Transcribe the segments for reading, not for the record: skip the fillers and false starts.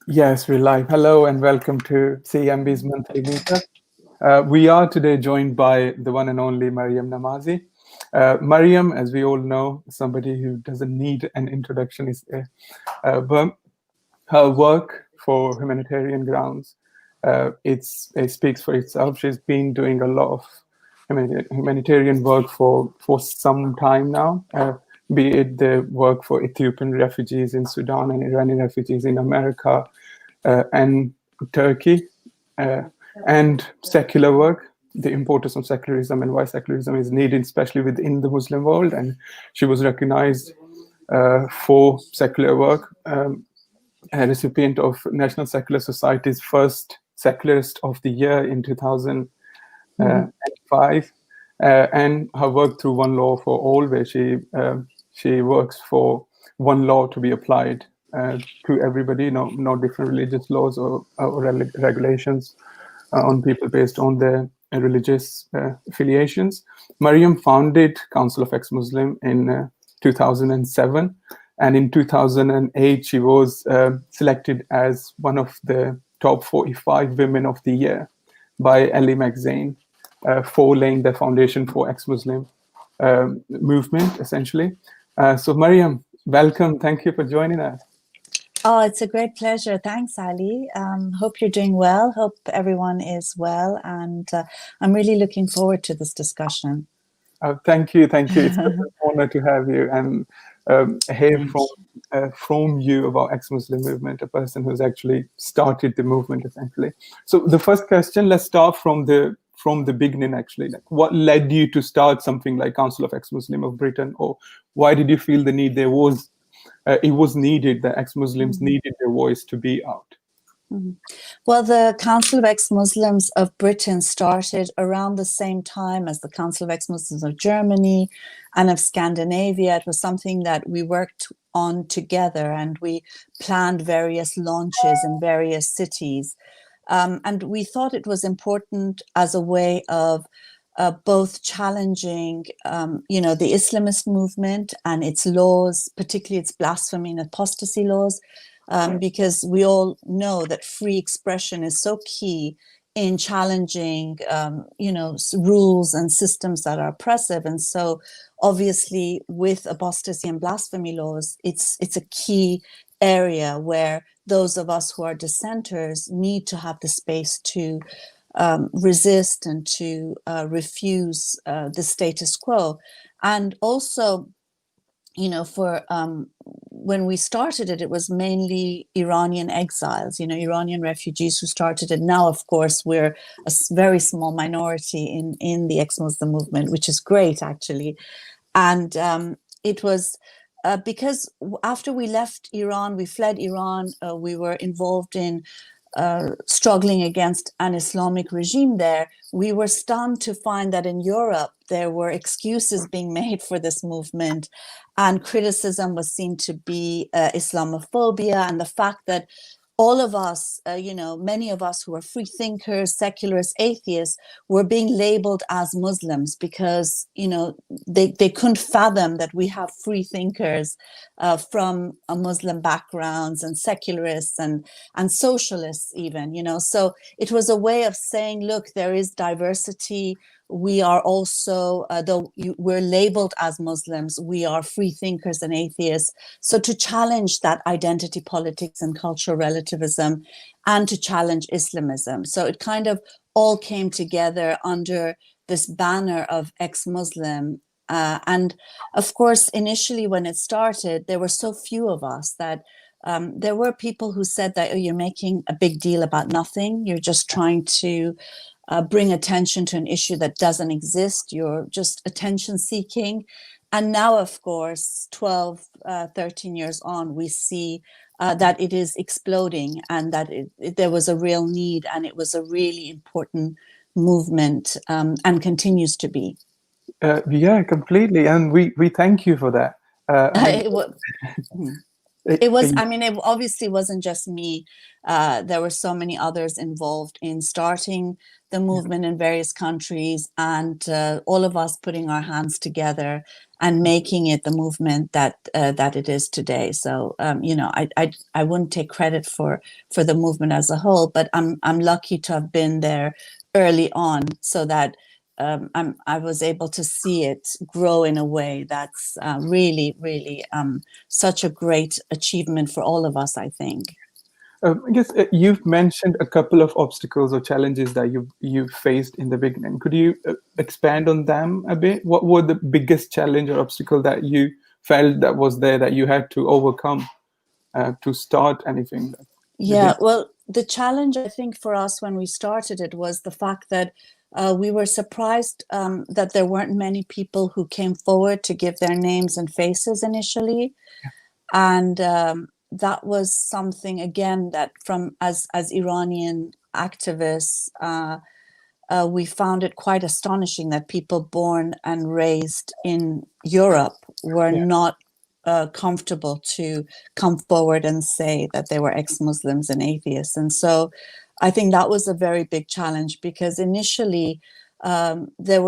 Yes, we're live. Hello and welcome to CMB's monthly meetup. We are today joined by the one and only Maryam Namazie. Maryam, as we all know, is somebody who doesn't need an introduction, but her work for humanitarian grounds, it speaks for itself. She's been doing a lot of humanitarian work for some time now, be it the work for Ethiopian refugees in Sudan and Iranian refugees in America and Turkey, and secular work, the importance of secularism and why secularism is needed, especially within the Muslim world. And she was recognized for secular work, a recipient of National Secular Society's first Secularist of the Year in 2005, and her work through One Law for All, where she works for one law to be applied to everybody, no different religious laws or regulations on people based on their religious affiliations. Maryam founded Council of ExMuslim in 2007, and in 2008 she was selected as one of the top 45 women of the year by LA Magazine for laying the foundation for ExMuslim movement, essentially. So Maryam, welcome. Thank you for joining us. Oh, it's a great pleasure. Thanks, Ali. Hope you're doing well. Hope everyone is well. And I'm really looking forward to this discussion. Thank you. It's an honor to have you and hear from you about ExMuslim movement, a person who's actually started the movement, essentially. So the first question, let's start from the beginning, actually. Like, what led you to start something like Council of ExMuslim of Britain, or why did you feel the need it was needed that ex-Muslims needed their voice to be out? Well, the Council of Ex-Muslims of Britain started around the same time as the Council of Ex-Muslims of Germany and of Scandinavia. It was something that we worked on together, and we planned various launches in various cities. And we thought it was important as a way of both challenging, the Islamist movement and its laws, particularly its blasphemy and apostasy laws, because we all know that free expression is so key in challenging, rules and systems that are oppressive. And so, obviously, with apostasy and blasphemy laws, it's a key area where those of us who are dissenters need to have the space to resist and to refuse the status quo. And also, for when we started it, it was mainly Iranian exiles, Iranian refugees who started it. Now, of course, we're a very small minority in the ex-Muslim movement, which is great, actually. And it was because after we left Iran, we fled Iran, we were involved in struggling against an Islamic regime there. We were stunned to find that in Europe there were excuses being made for this movement, and criticism was seen to be Islamophobia, and the fact that all of us, many of us who are free thinkers, secularists, atheists, were being labeled as Muslims because, they couldn't fathom that we have free thinkers from Muslim backgrounds and secularists and socialists even, So it was a way of saying, look, there is diversity. We are also, though we're labeled as Muslims, we are free thinkers and atheists. So to challenge that identity politics and cultural relativism, and to challenge Islamism. So it kind of all came together under this banner of ex-Muslim. And of course, initially when it started, there were so few of us that there were people who said that, oh, you're making a big deal about nothing. You're just trying to bring attention to an issue that doesn't exist. You're just attention seeking. And now, of course, 12, 13 years on, we see that it is exploding, and that there was a real need, and it was a really important movement, and continues to be. Yeah, completely. And we thank you for that. It was, I mean, it obviously wasn't just me. There were so many others involved in starting the movement in various countries, and all of us putting our hands together and making it the movement that it is today. So, you know, I wouldn't take credit for the movement as a whole, but I'm lucky to have been there early on, so that I was able to see it grow in a way that's really, really such a great achievement for all of us, I think. I guess you've mentioned a couple of obstacles or challenges that you've faced in the beginning. Could you expand on them a bit? What were the biggest challenge or obstacle that you felt that was there that you had to overcome to start anything? Yeah, well, the challenge I think for us when we started it was the fact that we were surprised that there weren't many people who came forward to give their names and faces initially. And that was something, again, that from as Iranian activists, we found it quite astonishing that people born and raised in Europe were not comfortable to come forward and say that they were ex-Muslims and atheists. And so I think that was a very big challenge, because initially we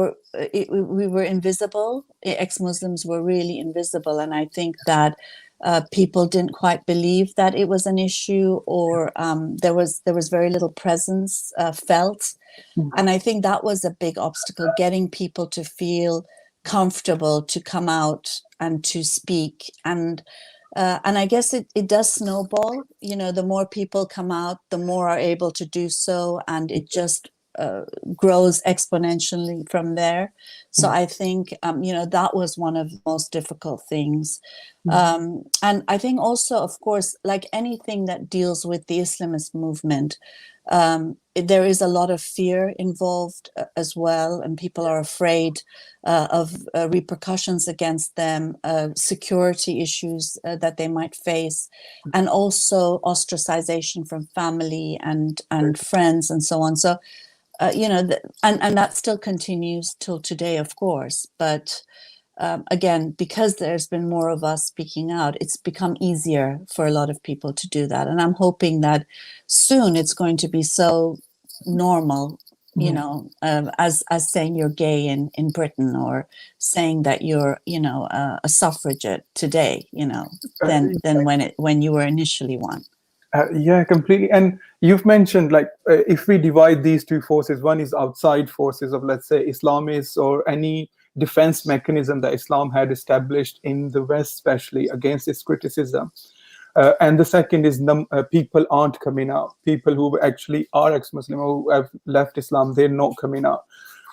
were invisible. Ex-Muslims were really invisible. And I think that people didn't quite believe that it was an issue, or there was very little presence felt. And I think that was a big obstacle, getting people to feel comfortable to come out and to speak. And I guess it does snowball. You know, the more people come out, the more are able to do so, and it just grows exponentially from there. So I think, you know, that was one of the most difficult things. And I think also, of course, like anything that deals with the Islamist movement, there is a lot of fear involved as well, and people are afraid of repercussions against them, security issues that they might face, and also ostracization from family and friends and so on. So, you know, and that still continues till today, of course. But again, because there's been more of us speaking out, it's become easier for a lot of people to do that. And I'm hoping that soon it's going to be so normal, you know, as saying you're gay in Britain, or saying that you're, you know, a suffragette today, you know, than when you were initially one. Yeah, completely. And you've mentioned, like, if we divide these two forces, one is outside forces of, let's say, Islamists or any defense mechanism that Islam had established in the West, especially against its criticism. And the second is people aren't coming out. People who actually are ex-Muslim, who have left Islam, they're not coming out.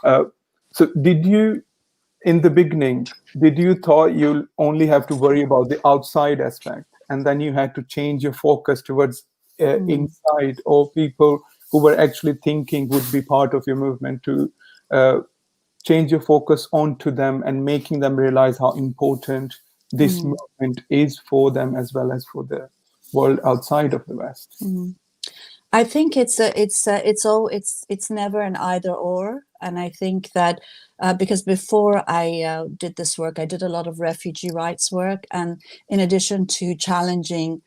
So did you, in the beginning, did you thought you'll only have to worry about the outside aspect, and then you had to change your focus towards inside, or people who were actually thinking would be part of your movement, to change your focus onto them and making them realize how important this movement is for them, as well as for the world outside of the West? I think it's never an either or. And I think that because before I did this work, I did a lot of refugee rights work, and in addition to challenging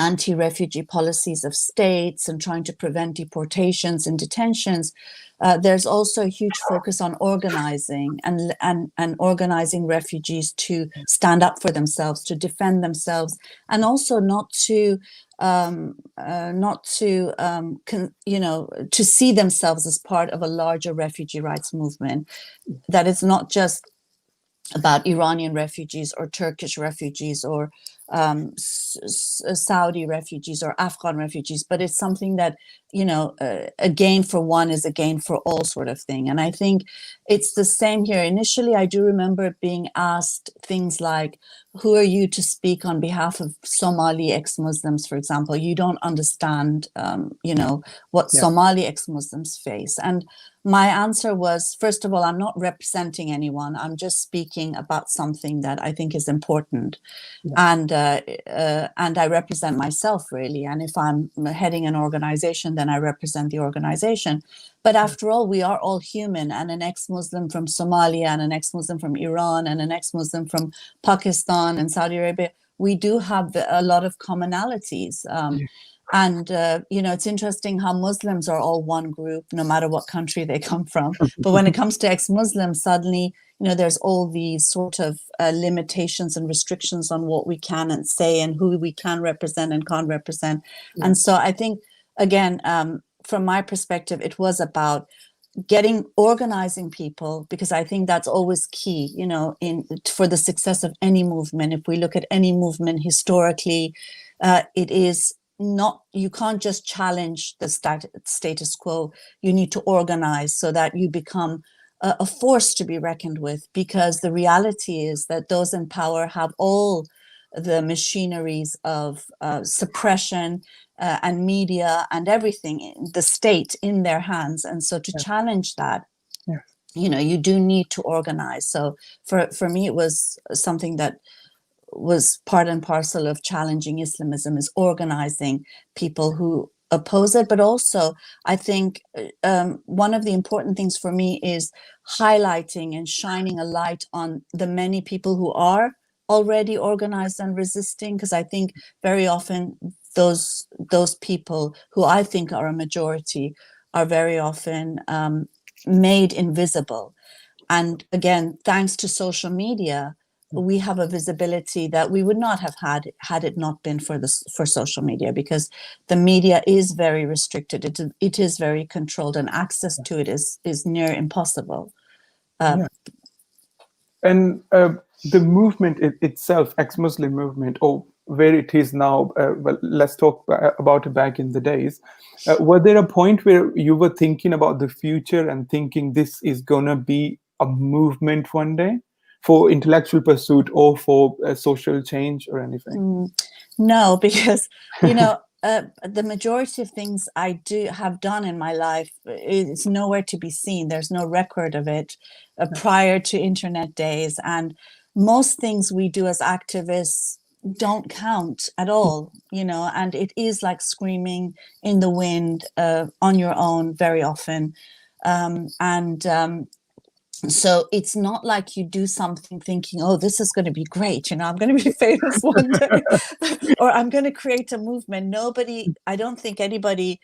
anti-refugee policies of states and trying to prevent deportations and detentions, there's also a huge focus on organizing and organizing refugees to stand up for themselves, to defend themselves, and also not to see themselves as part of a larger refugee rights movement. That it's not just about Iranian refugees or Turkish refugees or Saudi refugees or Afghan refugees, but it's something that, you know, a gain for one is a gain for all, sort of thing. And I think it's the same here. Initially, I do remember being asked things like, who are you to speak on behalf of Somali ex-Muslims, for example? You don't understand, you know, what Somali ex-Muslims face. And my answer was, first of all, I'm not representing anyone. I'm just speaking about something that I think is important. And I represent myself, really. And if I'm heading an organization, then I represent the organization. But after all, we are all human, and an ex-Muslim from Somalia and an ex-Muslim from Iran and an ex-Muslim from Pakistan and Saudi Arabia, we do have a lot of commonalities. And, it's interesting how Muslims are all one group, no matter what country they come from. But when it comes to ex-Muslims, suddenly, there's all these sort of limitations and restrictions on what we can and say and who we can represent and can't represent. And so I think, again, from my perspective, it was about organizing people, because I think that's always key, for the success of any movement. If we look at any movement historically, it is not, you can't just challenge the status quo. You need to organize so that you become a force to be reckoned with, because the reality is that those in power have all the machineries of suppression and media and everything, the state, in their hands. And so to challenge that, you do need to organize. So for me, it was something that was part and parcel of challenging Islamism, is organizing people who oppose it. But also, I think one of the important things for me is highlighting and shining a light on the many people who are already organized and resisting, because I think very often those people who I think are a majority are very often made invisible. And again, thanks to social media, we have a visibility that we would not have had it not been for social media, because the media is very restricted. It is very controlled, and access to it is near impossible. And the movement itself, ex-Muslim movement, or where it is now, well, let's talk about it back in the days. Was there a point where you were thinking about the future and thinking this is going to be a movement one day for intellectual pursuit or for social change or anything? No, because, the majority of things I have done in my life is nowhere to be seen. There's no record of it prior to internet days. And most things we do as activists don't count at all, and it is like screaming in the wind on your own very often. So it's not like you do something thinking, oh, this is going to be great. I'm going to be famous one day, or I'm going to create a movement. I don't think anybody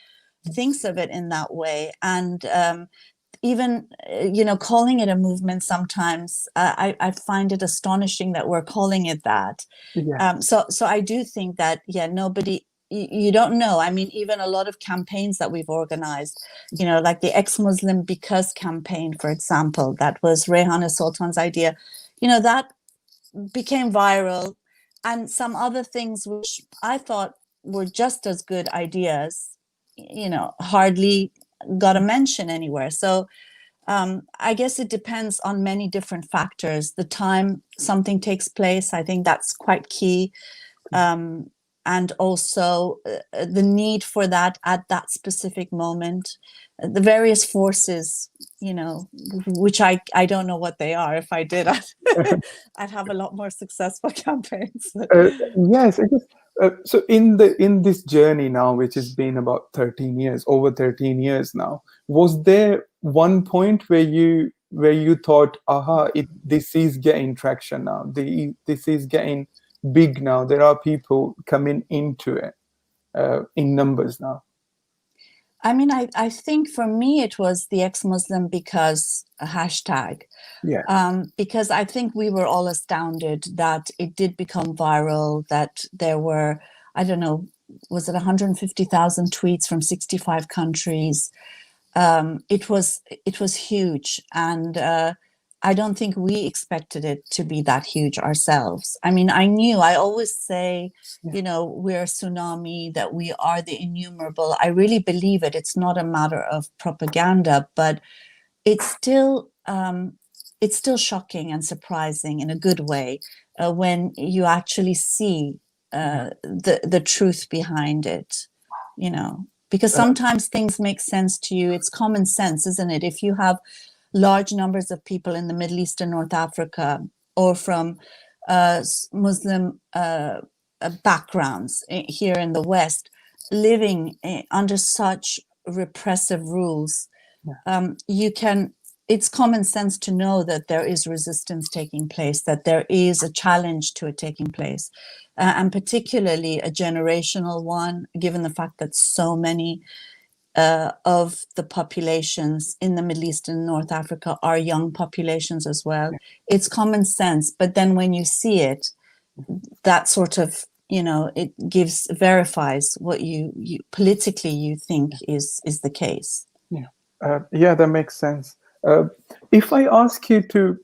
thinks of it in that way. And even, calling it a movement sometimes, I find it astonishing that we're calling it that. So I do think that, nobody, you don't know. I mean, even a lot of campaigns that we've organized, like the Ex-Muslim Because campaign, for example, that was Rehana Sultan's idea, that became viral. And some other things which I thought were just as good ideas, hardly got a mention anywhere. So I guess it depends on many different factors. The time something takes place, I think that's quite key. And also the need for that at that specific moment, the various forces, which I don't know what they are. If I did, I'd have a lot more successful campaigns. Yes, it is. So in this journey now, which has been about 13 years, over 13 years now, was there one point where you thought, aha, this is getting traction now, this is getting big now, there are people coming into it in numbers now? I mean, I think for me, it was the Ex-Muslim Because hashtag. Because I think we were all astounded that it did become viral, that there were, I don't know, was it 150,000 tweets from 65 countries? It was huge. And I don't think we expected it to be that huge ourselves. I mean, I always say, we're a tsunami, that we are the innumerable. I really believe it. It's not a matter of propaganda, but it's still shocking and surprising in a good way when you actually see the truth behind it, because sometimes things make sense to you. It's common sense, isn't it? If you have large numbers of people in the Middle East and North Africa, or from Muslim backgrounds here in the West, living under such repressive rules, it's common sense to know that there is resistance taking place, that there is a challenge to it taking place. and particularly a generational one, given the fact that so many of the populations in the Middle East and North Africa are young populations as well. It's common sense, but then when you see it, that sort of, it verifies what you politically you think is the case. Yeah, that makes sense. If I ask you to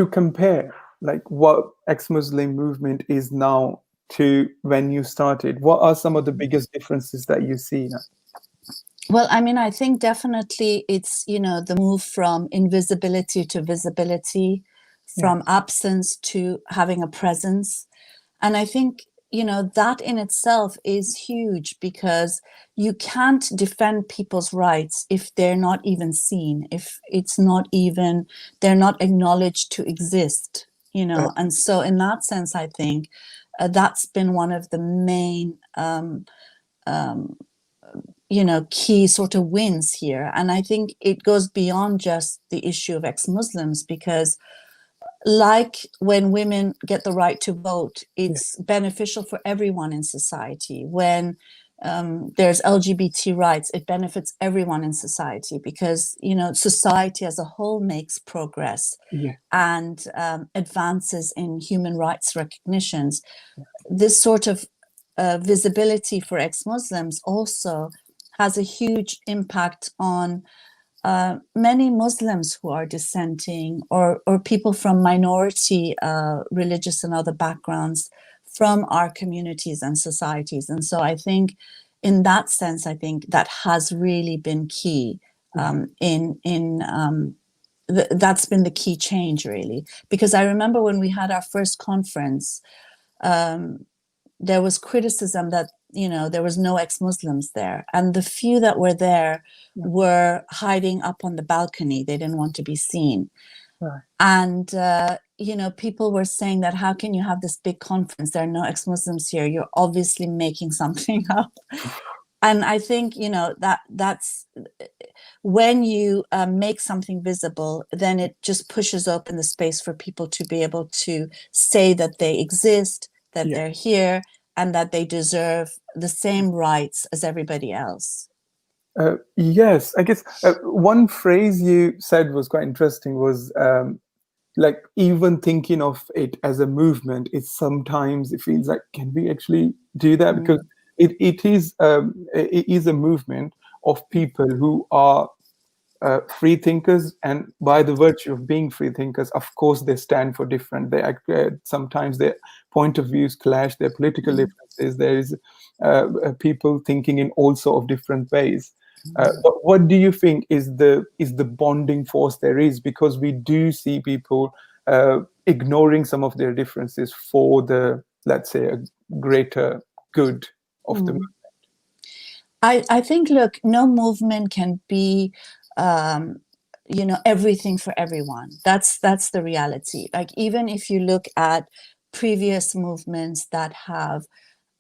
compare, like, what ex-Muslim movement is now to when you started, what are some of the biggest differences that you see now? Well, I mean, I think definitely it's, the move from invisibility to visibility, from absence to having a presence. And I think, that in itself is huge, because you can't defend people's rights if they're not even seen, if it's not even, they're not acknowledged to exist, And so in that sense, I think that's been one of the main key sort of wins here. And I think it goes beyond just the issue of ex-Muslims, because like when women get the right to vote, it's beneficial for everyone in society. When there's LGBT rights, it benefits everyone in society, because, society as a whole makes progress and advances in human rights recognitions. This sort of visibility for ex-Muslims also has a huge impact on many Muslims who are dissenting, or people from minority religious and other backgrounds from our communities and societies. And so I think in that sense, I think that has really been key that's been the key change, really. Because I remember when we had our first conference, there was criticism that, there was no ex-Muslims there. And the few that were there were hiding up on the balcony. They didn't want to be seen. Right. And, people were saying that, how can you have this big conference? There are no ex-Muslims here. You're obviously making something up. And I think, that's when you make something visible, then it just pushes open the space for people to be able to say that they exist, that they're here, and that they deserve the same rights as everybody else. Yes, I guess one phrase you said was quite interesting, was like, even thinking of it as a movement, it feels like, can we actually do that? Because it is a movement of people who are free thinkers, and by the virtue of being free thinkers, of course, they stand for different. Sometimes their point of views clash, their political differences. There is people thinking in all sort of different ways. But what do you think is the bonding force there is? Because we do see people ignoring some of their differences for the, let's say, a greater good of the movement. I think, look, no movement can be everything for everyone. That's the reality. Like, even if you look at previous movements that have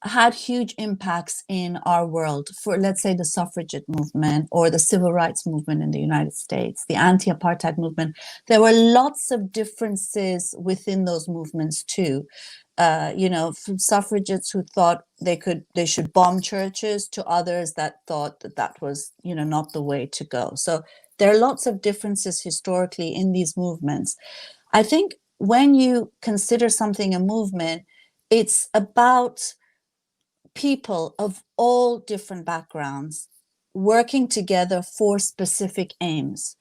had huge impacts in our world, for, let's say, the suffragette movement or the civil rights movement in the United States, the anti-apartheid movement, there were lots of differences within those movements too. From suffragettes who thought they should bomb churches, to others that thought that was, not the way to go. So there are lots of differences historically in these movements. I think when you consider something a movement, it's about people of all different backgrounds working together for specific aims.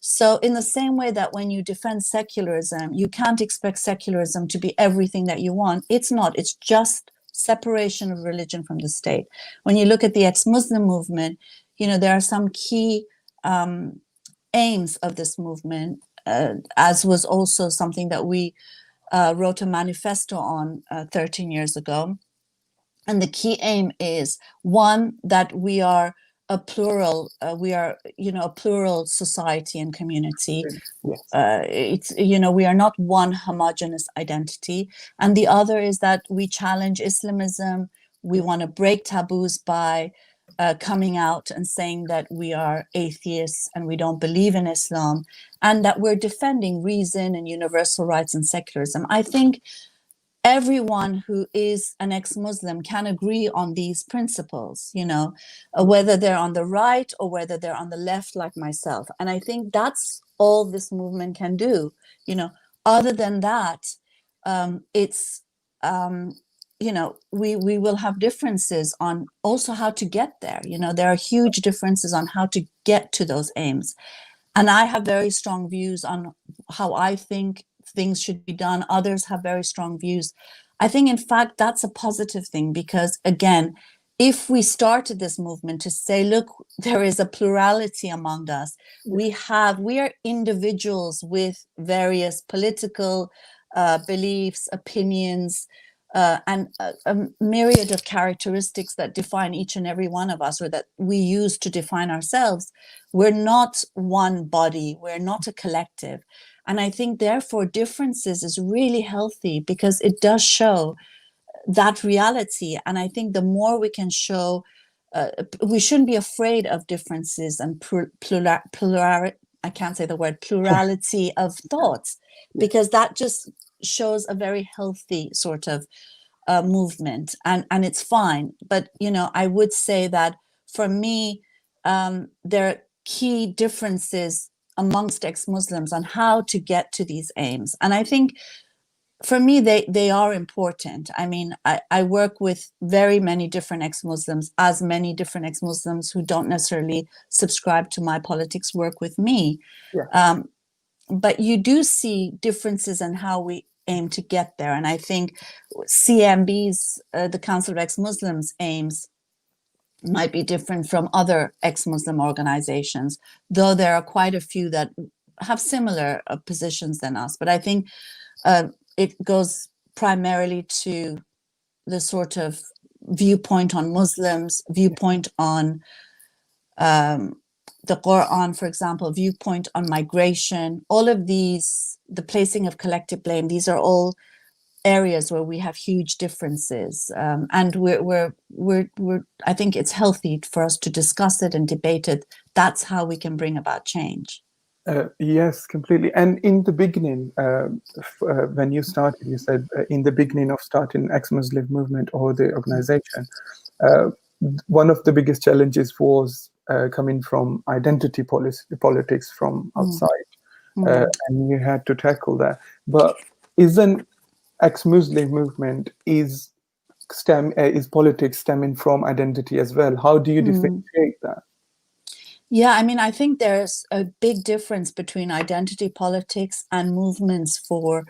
So in the same way that when you defend secularism, you can't expect secularism to be everything that you want. It's not. It's just separation of religion from the state. When you look at the ex-Muslim movement, there are some key aims of this movement, as was also something that we wrote a manifesto on 13 years ago. And the key aim is, one, that we are a plural, a plural society and community. Yes. We are not one homogeneous identity. And the other is that we challenge Islamism. We want to break taboos by coming out and saying that we are atheists and we don't believe in Islam, and that we're defending reason and universal rights and secularism. I think everyone who is an ex-Muslim can agree on these principles, whether they're on the right or whether they're on the left, like myself. And I think that's all this movement can do. Other than that, it's we will have differences on also how to get there. There are huge differences on how to get to those aims. And I have very strong views on how I think things should be done. Others have very strong views. I think, in fact, that's a positive thing, because, again, if we started this movement to say, look, there is a plurality among us, we are individuals with various political beliefs, opinions, and a myriad of characteristics that define each and every one of us, or that we use to define ourselves. We're not one body. We're not a collective. And I think, therefore, differences is really healthy, because it does show that reality. And I think the more we can show, we shouldn't be afraid of differences and I can't say the word plurality of thoughts, because that just shows a very healthy sort of movement, and it's fine. But I would say that for me, there are key differences amongst ex-Muslims on how to get to these aims, and I think for me they are important. I mean, I work with very many different ex-Muslims, as many different ex-Muslims who don't necessarily subscribe to my politics work with me. But you do see differences in how we aim to get there. And I think CMB's, the Council of Ex-Muslims, aims might be different from other ex-Muslim organizations, though there are quite a few that have similar positions than us. But I think it goes primarily to the sort of viewpoint on Muslims, viewpoint on the Quran, for example, viewpoint on migration, all of these, the placing of collective blame, these are all areas where we have huge differences. And I think it's healthy for us to discuss it and debate it. That's how we can bring about change. Yes, completely. And in the beginning, when you started, you said in the beginning of starting ex-Muslim movement or the organization, one of the biggest challenges was coming from identity politics from outside, and you had to tackle that. But isn't ex-Muslim movement is politics stemming from identity as well? How do you differentiate that? Yeah, I mean, I think there's a big difference between identity politics and movements for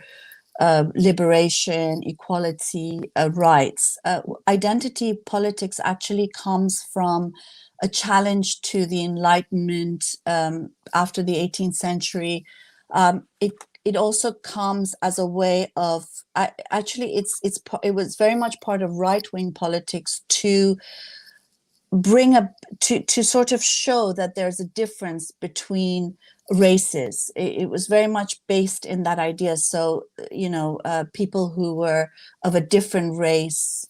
liberation, equality, rights. Identity politics actually comes from a challenge to the Enlightenment after the 18th century. It also comes as a way of, actually, it was very much part of right-wing politics to bring to sort of show that there's a difference between races. It was very much based in that idea. So, people who were of a different race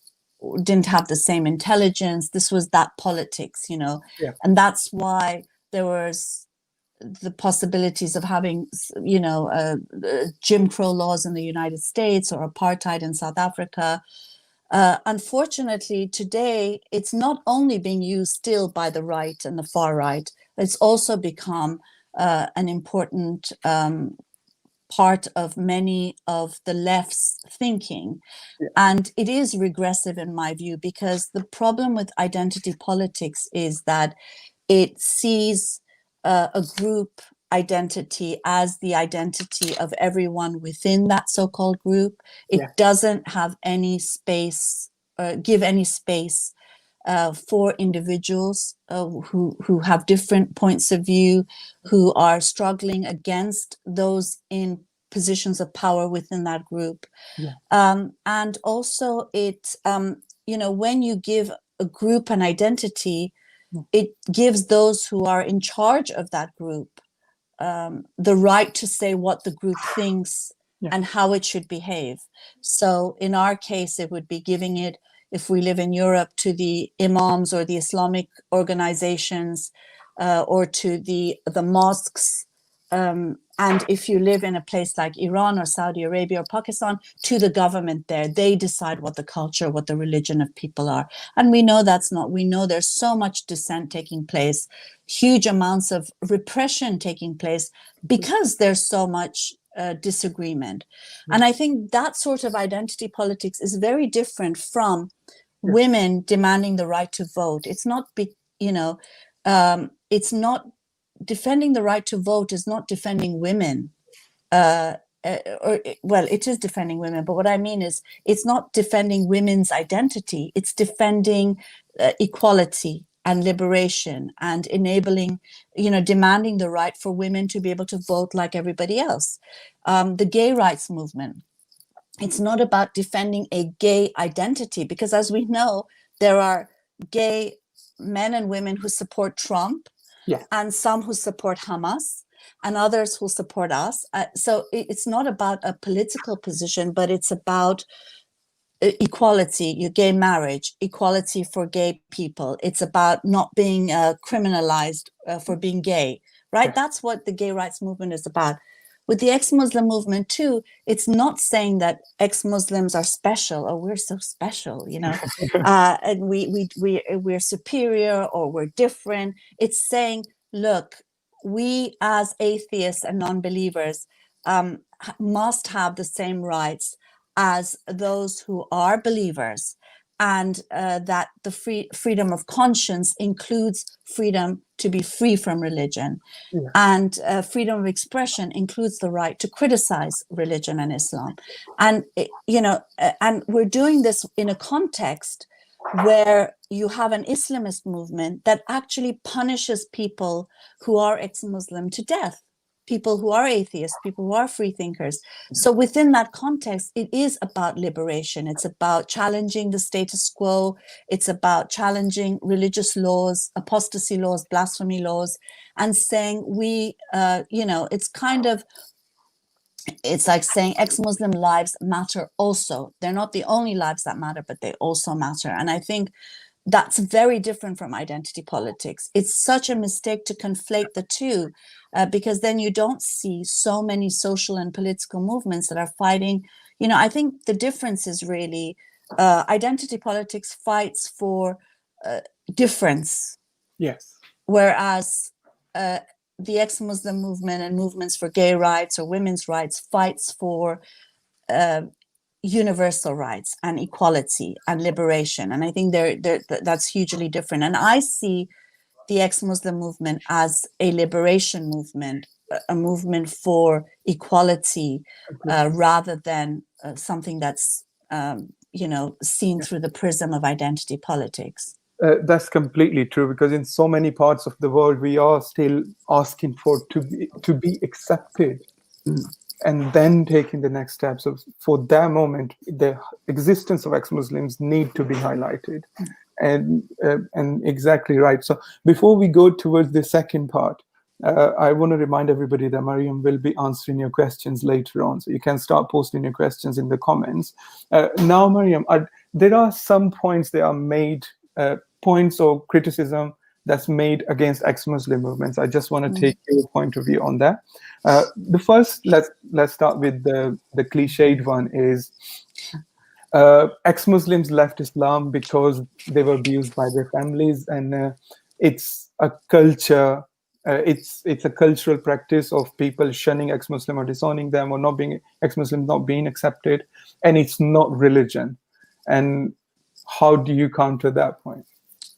didn't have the same intelligence. This was that politics, and that's why there was the possibilities of having, Jim Crow laws in the United States or apartheid in South Africa. Unfortunately, today, it's not only being used still by the right and the far right, it's also become an important part of many of the left's thinking. And it is regressive in my view, because the problem with identity politics is that it sees a group identity as the identity of everyone within that so-called group. It doesn't have any space, give any space for individuals who have different points of view, who are struggling against those in positions of power within that group. And also it, when you give a group an identity, it gives those who are in charge of that group the right to say what the group thinks and how it should behave. So in our case, it would be giving it, if we live in Europe, to the imams or the Islamic organizations or to the mosques and if you live in a place like Iran or Saudi Arabia or Pakistan, to the government there. They decide what the culture, what the religion of people are. And we know that's not, we know there's so much dissent taking place, huge amounts of repression taking place because there's so much disagreement. And I think that sort of identity politics is very different from women demanding the right to vote. It's not, it's not defending the right to vote is not defending women. Well, it is defending women, but what I mean is it's not defending women's identity. It's defending equality and liberation and enabling, demanding the right for women to be able to vote like everybody else. The gay rights movement, it's not about defending a gay identity, because as we know, there are gay men and women who support Trump, and some who support Hamas, and others who support us. So it's not about a political position, but it's about equality, your gay marriage, equality for gay people. It's about not being criminalized for being gay, right? That's what the gay rights movement is about. With the ex-Muslim movement too, it's not saying that ex-Muslims are special or we're so special, and we're superior or we're different. It's saying, look, we as atheists and non-believers must have the same rights as those who are believers, and that the freedom of conscience includes freedom to be free from religion. And freedom of expression includes the right to criticize religion and Islam. And, and we're doing this in a context where you have an Islamist movement that actually punishes people who are ex-Muslim to death, people who are atheists, people who are free thinkers. So within that context, it is about liberation. It's about challenging the status quo. It's about challenging religious laws, apostasy laws, blasphemy laws, and saying it's like saying ex-Muslim lives matter also. They're not the only lives that matter, but they also matter. And I think that's very different from identity politics. It's such a mistake to conflate the two, because then you don't see so many social and political movements that are fighting. I think the difference is really identity politics fights for difference. Yes. Whereas the ex-Muslim movement and movements for gay rights or women's rights fights for universal rights and equality and liberation. And I think that's hugely different. And I see the ex-Muslim movement as a liberation movement, a movement for equality, rather than something that's, seen through the prism of identity politics. That's completely true, because in so many parts of the world, we are still asking for to be accepted. And then taking the next step. So for that moment, the existence of ex-Muslims need to be highlighted. And exactly right. So before we go towards the second part, I want to remind everybody that Maryam will be answering your questions later on. So you can start posting your questions in the comments. Now, Maryam, there are some points that are made, points or criticism that's made against ex-Muslim movements. I just want to take your point of view on that. The first, let's start with the cliched one is ex-Muslims left Islam because they were abused by their families, and it's a culture. It's a cultural practice of people shunning ex-Muslim or disowning them, or not being ex-Muslim, not being accepted, and it's not religion. And how do you counter that point?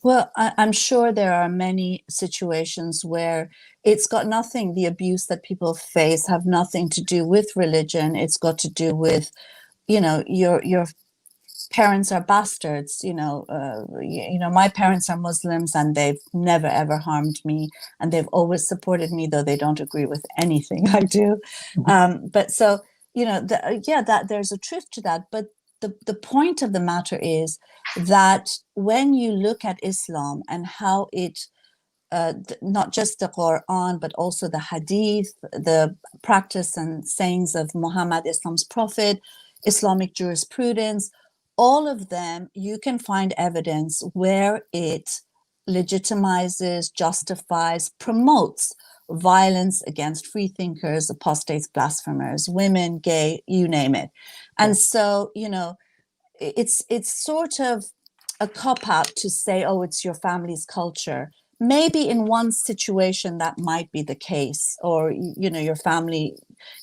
Well, I'm sure there are many situations where it's got nothing, the abuse that people face have nothing to do with religion. It's got to do with, your parents are bastards, my parents are Muslims and they've never, ever harmed me. And they've always supported me, though they don't agree with anything I do. But so, that there's a truth to that. But the point of the matter is that when you look at Islam and how it, not just the Quran, but also the Hadith, the practice and sayings of Muhammad, Islam's prophet, Islamic jurisprudence, all of them, you can find evidence where it legitimizes, justifies, promotes violence against free thinkers, apostates, blasphemers, women, gay, you name it. And so, you know, it's sort of a cop-out to say, oh, it's your family's culture. Maybe in one situation that might be the case, or, you know, your family,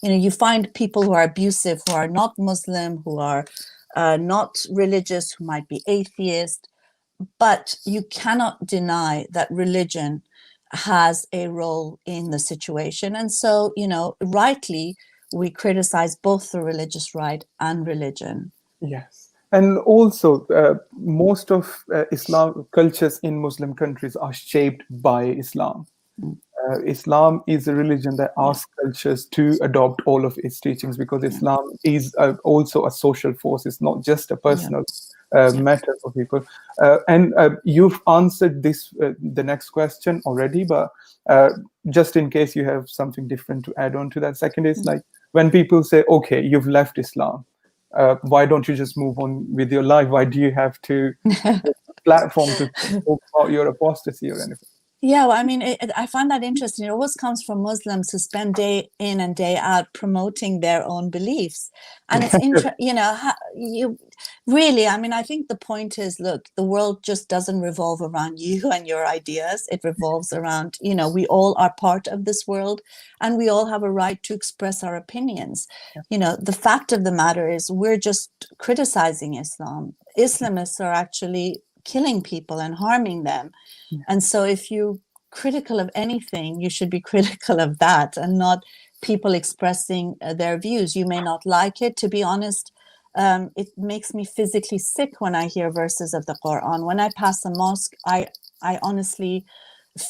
you know, you find people who are abusive, who are not Muslim, who are not religious, who might be atheist, but you cannot deny that religion has a role in the situation. And so, you know, rightly, we criticize both the religious right and religion. Yes. And also, most of Islam cultures in Muslim countries are shaped by Islam. Islam is a religion that asks cultures to adopt all of its teachings, because Islam is also a social force. It's not just a personal matter for people. And you've answered this, the next question already, but just in case you have something different to add on to that. Second is like, when people say, okay, you've left Islam, why don't you just move on with your life? Why do you have to platform to talk about your apostasy or anything? Yeah, well, I mean, I find that interesting. It always comes from Muslims who spend day in and day out promoting their own beliefs. And it's you know, you really, I mean, I think the point is, look, the world just doesn't revolve around you and your ideas. It revolves around, you know, we all are part of this world, and we all have a right to express our opinions. You know, the fact of the matter is, we're just criticizing Islam. Islamists are actually killing people and harming them. And so if you're critical of anything, you should be critical of that, and not people expressing their views. You may not like it. To be honest, it makes me physically sick when I hear verses of the Quran. When I pass a mosque, I honestly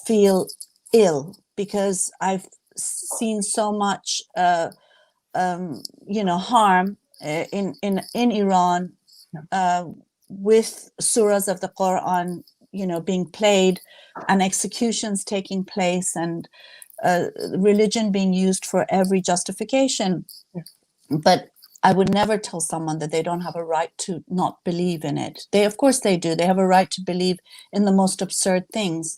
feel ill, because I've seen so much, you know, harm in Iran, with surahs of the Quran, you know, being played, and executions taking place, and religion being used for every justification. But I would never tell someone that they don't have a right to not believe in it. Of course they do. They have a right to believe in the most absurd things,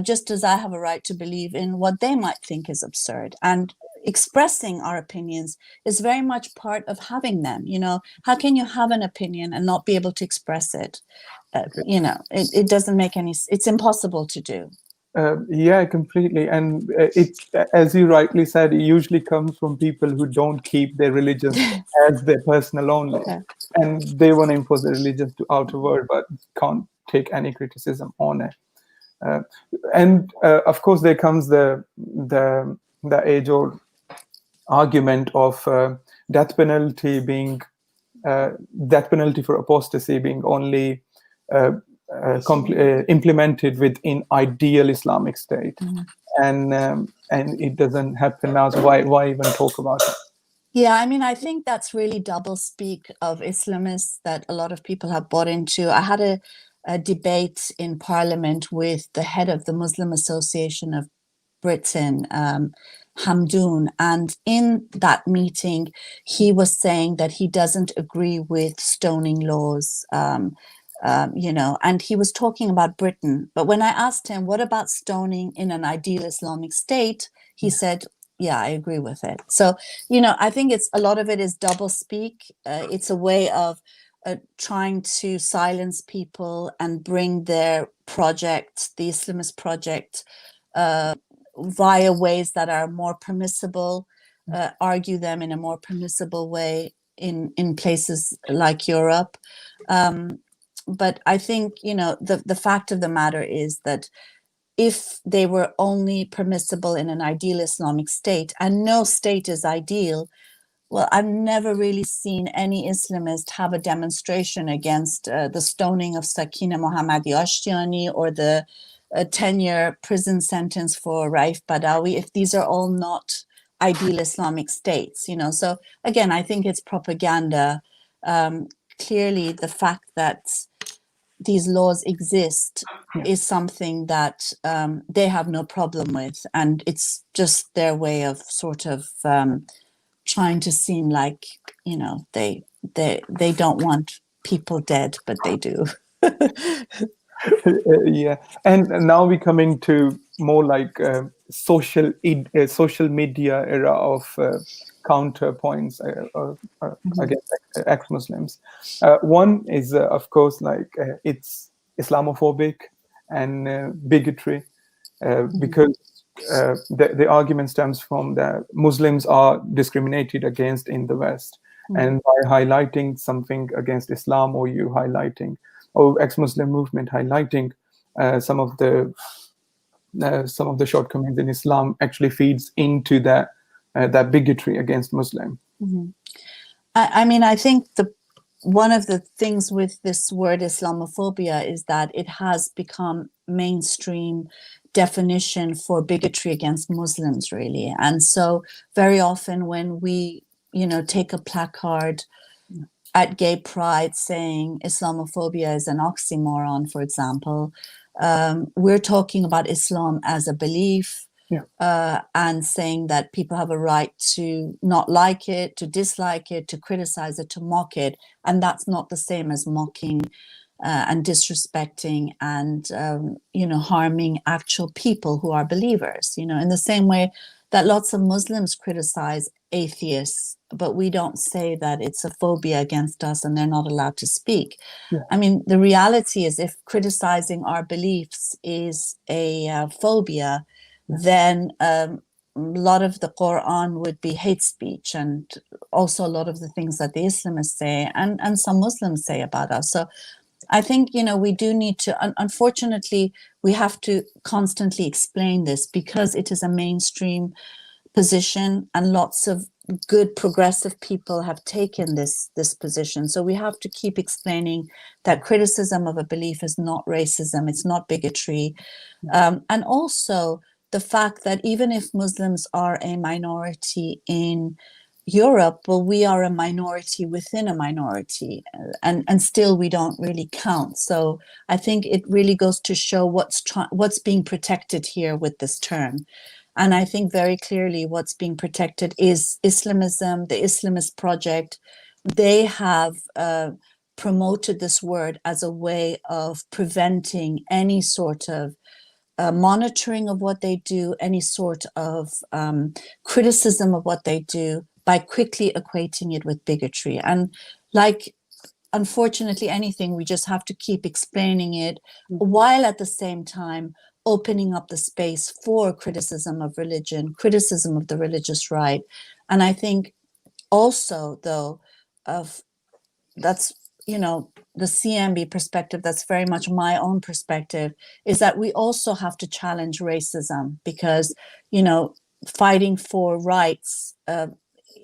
just as I have a right to believe in what they might think is absurd. And expressing our opinions is very much part of having them. You know, how can you have an opinion and not be able to express it? You know, it doesn't make any, it's impossible to do. Yeah, completely. And it, as you rightly said, it usually comes from people who don't keep their religion as their personal only. And they want to impose their religion to outer world, but can't take any criticism on it. And of course, there comes the age-old argument of death penalty for apostasy being only implemented within ideal Islamic state, and it doesn't happen now. So why even talk about it? Yeah, I mean, I think that's really doublespeak of Islamists that a lot of people have bought into. I had a debate in Parliament with the head of the Muslim Association of Britain, Hamdoun, and in that meeting, he was saying that he doesn't agree with stoning laws. You know, and he was talking about Britain. But when I asked him, what about stoning in an ideal Islamic state? He said, yeah, I agree with it. So, you know, I think a lot of it is doublespeak. It's a way of trying to silence people and bring their project, the Islamist project, via ways that are more permissible, argue them in a more permissible way in places like Europe. But I think, you know, the fact of the matter is that if they were only permissible in an ideal Islamic state, and no state is ideal, well, I've never really seen any Islamist have a demonstration against the stoning of Sakina Mohammadi Ashtiani, or the 10-year prison sentence for Raif Badawi, if these are all not ideal Islamic states, you know. So again, I think it's propaganda. Clearly, the fact that these laws exist is something that they have no problem with, and it's just their way of sort of trying to seem like, you know, they don't want people dead, but they do. Yeah, and now we're coming to more like social media era of counterpoints against ex-Muslims. One is, of course, like it's Islamophobic and bigotry, because the argument stems from that Muslims are discriminated against in the West, and by highlighting something against Islam, or you highlighting, or ex-Muslim movement highlighting some of the shortcomings in Islam, actually feeds into that bigotry against Muslim. I mean, I think one of the things with this word Islamophobia is that it has become mainstream definition for bigotry against Muslims, really. And so very often when we, take a placard at Gay Pride saying Islamophobia is an oxymoron, for example, we're talking about Islam as a belief, and saying that people have a right to not like it, to dislike it, to criticize it, to mock it. And that's not the same as mocking and disrespecting and, harming actual people who are believers, in the same way that lots of Muslims criticize atheists, but we don't say that it's a phobia against us and they're not allowed to speak. I mean, the reality is if criticizing our beliefs is a phobia, then a lot of the Quran would be hate speech, and also a lot of the things that the Islamists say and some Muslims say about us. So I think, we do need to, unfortunately, we have to constantly explain this because it is a mainstream position and lots of good progressive people have taken this position. So we have to keep explaining that criticism of a belief is not racism, it's not bigotry. And also the fact that even if Muslims are a minority in Europe, well, we are a minority within a minority, and still we don't really count. So I think it really goes to show what's being protected here with this term. And I think very clearly what's being protected is Islamism, the Islamist project. They have promoted this word as a way of preventing any sort of monitoring of what they do, any sort of criticism of what they do, by quickly equating it with bigotry. And like, unfortunately, anything, we just have to keep explaining it while at the same time opening up the space for criticism of religion, criticism of the religious right. And I think also, though, that's, the CMB perspective, that's very much my own perspective, is that we also have to challenge racism because, fighting for rights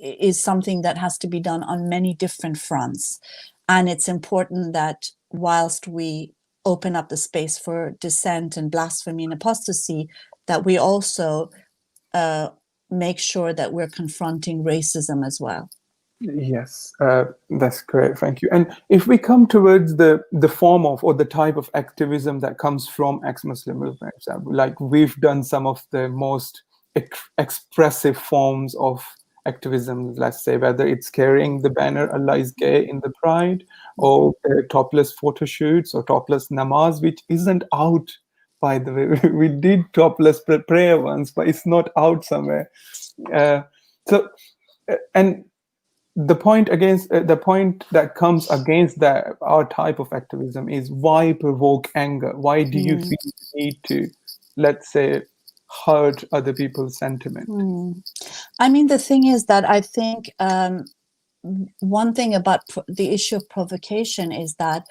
is something that has to be done on many different fronts. And it's important that whilst we open up the space for dissent and blasphemy and apostasy, that we also make sure that we're confronting racism as well. Yes, that's great. Thank you. And if we come towards the form of or the type of activism that comes from ex-Muslim movements, like we've done some of the most expressive forms of activism, let's say, whether it's carrying the banner Allah is gay in the Pride, or topless photo shoots, or topless namaz, which isn't out, by the way. We did topless prayer once, but it's not out somewhere. And the point that comes against that, our type of activism, is why provoke anger? Why do you feel the need to, let's say, hurt other people's sentiment? I mean, the thing is that I think one thing about the issue of provocation is that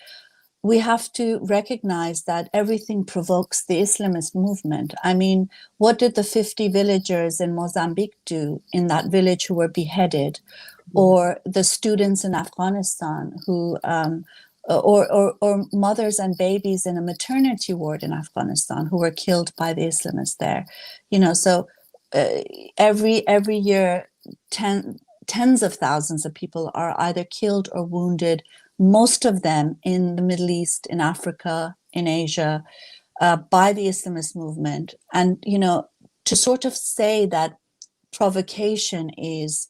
we have to recognize that everything provokes the Islamist movement. I mean, what did the 50 villagers in Mozambique do in that village who were beheaded? Or the students in Afghanistan who, or mothers and babies in a maternity ward in Afghanistan who were killed by the Islamists there. So every year, tens of thousands of people are either killed or wounded, most of them in the Middle East, in Africa, in Asia, by the Islamist movement. And, to sort of say that provocation is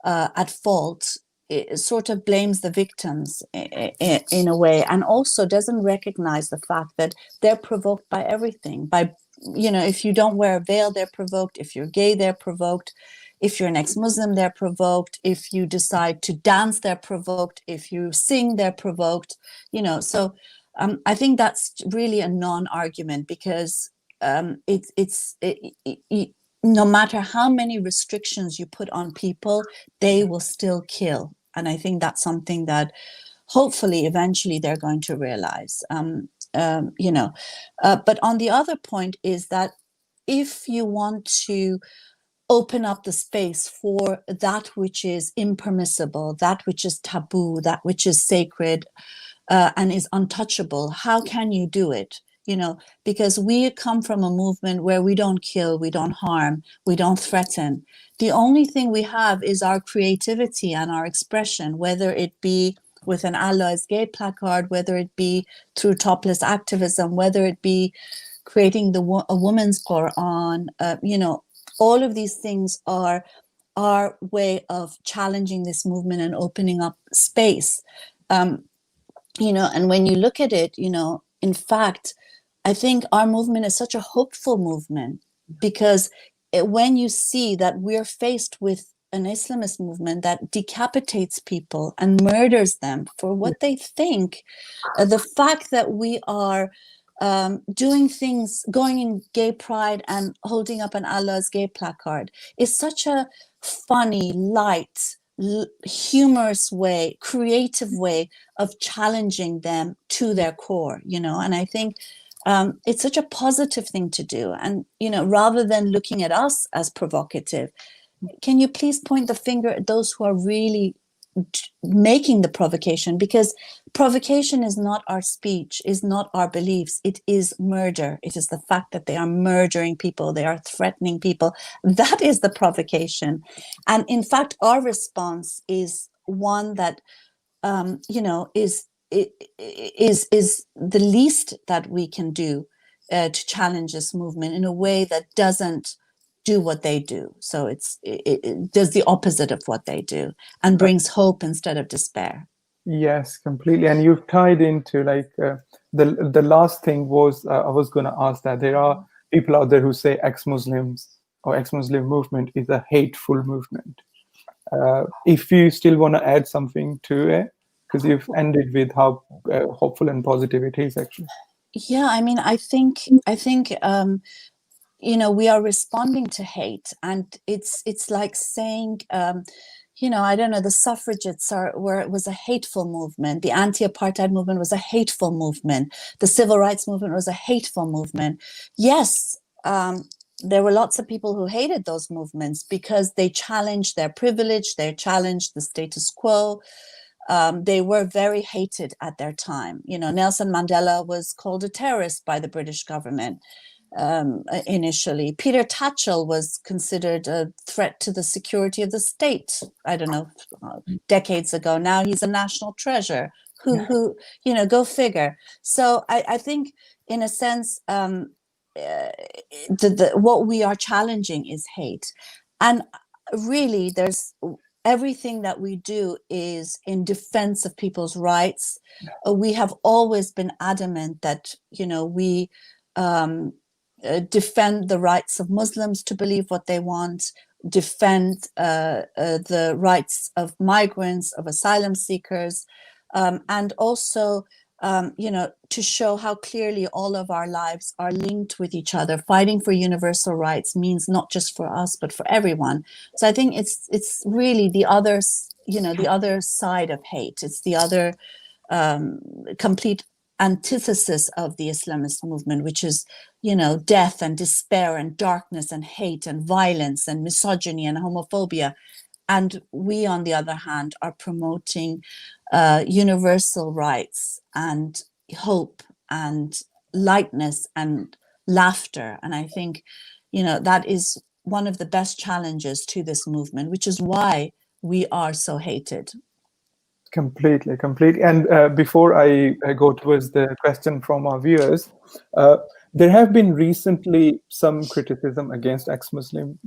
at fault it sort of blames the victims in a way, and also doesn't recognize the fact that they're provoked by everything. By, if you don't wear a veil, they're provoked. If you're gay, they're provoked. If you're an ex-Muslim, they're provoked. If you decide to dance, they're provoked. If you sing, they're provoked. So I think that's really a non-argument, because no matter how many restrictions you put on people, they will still kill. And I think that's something that hopefully eventually they're going to realize. But on the other point is that if you want to open up the space for that which is impermissible, that which is taboo, that which is sacred, and is untouchable, how can you do it? Because we come from a movement where we don't kill, we don't harm, we don't threaten. The only thing we have is our creativity and our expression, whether it be with an Allah is gay placard, whether it be through topless activism, whether it be creating a woman's Quran. All of these things are our way of challenging this movement and opening up space. And when you look at it, in fact, I think our movement is such a hopeful movement, because when you see that we're faced with an Islamist movement that decapitates people and murders them for what they think, the fact that we are doing things, going in gay pride and holding up an Allah's gay placard is such a funny, light, humorous way, creative way of challenging them to their core, and I think it's such a positive thing to do. And, rather than looking at us as provocative, can you please point the finger at those who are really making the provocation? Because provocation is not our speech, is not our beliefs. It is murder. It is the fact that they are murdering people. They are threatening people. That is the provocation. And in fact, our response is one that, is the least that we can do to challenge this movement in a way that doesn't do what they do. So it does the opposite of what they do and brings hope instead of despair. Yes, completely. And you've tied into the last thing was I was going to ask that there are people out there who say ex-Muslims or ex-Muslim movement is a hateful movement. If you still want to add something to it, because you've ended with how hopeful and positive it is, actually. Yeah, I mean, I think we are responding to hate, and it's like saying, I don't know, the suffragettes it was a hateful movement. The anti-apartheid movement was a hateful movement. The civil rights movement was a hateful movement. Yes, there were lots of people who hated those movements because they challenged their privilege, they challenged the status quo. They were very hated at their time. Nelson Mandela was called a terrorist by the British government initially. Peter Tatchell was considered a threat to the security of the state, I don't know, decades ago. Now he's a national treasure. Who go figure. So I think, in a sense, what we are challenging is hate. And really, there's everything that we do is in defense of people's rights. We have always been adamant that, we defend the rights of Muslims to believe what they want, defend the rights of migrants, of asylum seekers, and also, to show how clearly all of our lives are linked with each other. Fighting for universal rights means not just for us, but for everyone. So I think it's really the other side of hate. It's the other complete antithesis of the Islamist movement, which is, death and despair and darkness and hate and violence and misogyny and homophobia. And we, on the other hand, are promoting universal rights and hope and lightness and laughter. And I think, that is one of the best challenges to this movement, which is why we are so hated. Completely. And before I go towards the question from our viewers, there have been recently some criticism against ex-Muslim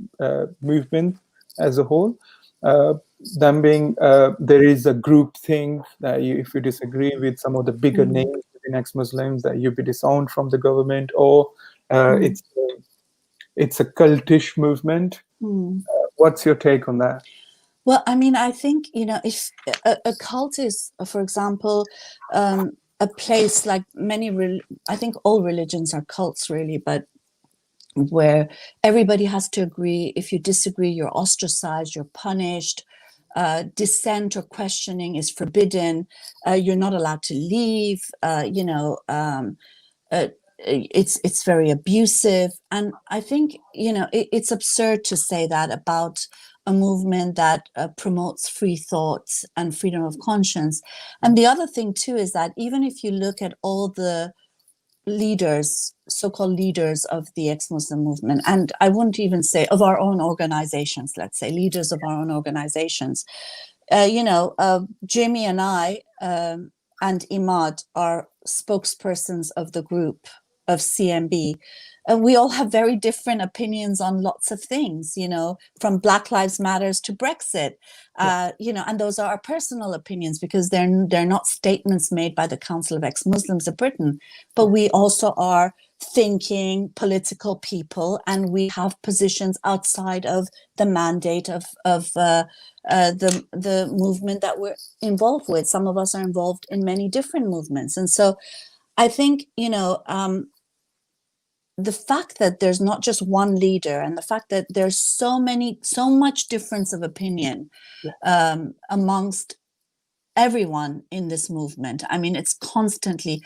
movement as a whole. them being there is a group thing that if you disagree with some of the bigger names within ex-Muslims, that you be disowned from the government, or it's a cultish movement. What's your take on that? Well, I mean, I think, if a cult is, for example, a place like I think all religions are cults, really, but where everybody has to agree. If you disagree, you're ostracized, you're punished. Dissent or questioning is forbidden. You're not allowed to leave. It's very abusive, and I think it's absurd to say that about a movement that promotes free thoughts and freedom of conscience. And the other thing too is that even if you look at all the leaders, so-called leaders of the ex-Muslim movement, and I wouldn't even say of our own organizations, let's say leaders of our own organizations, Jimmy and I and Imad are spokespersons of the group of CMB. We all have very different opinions on lots of things, from Black Lives Matters to Brexit, and those are our personal opinions because they're not statements made by the Council of Ex-Muslims of Britain, but we also are thinking political people, and we have positions outside of the mandate of the movement that we're involved with. Some of us are involved in many different movements, and so I think the fact that there's not just one leader, and the fact that there's so much difference of opinion amongst everyone in this movement. I mean, it's constantly,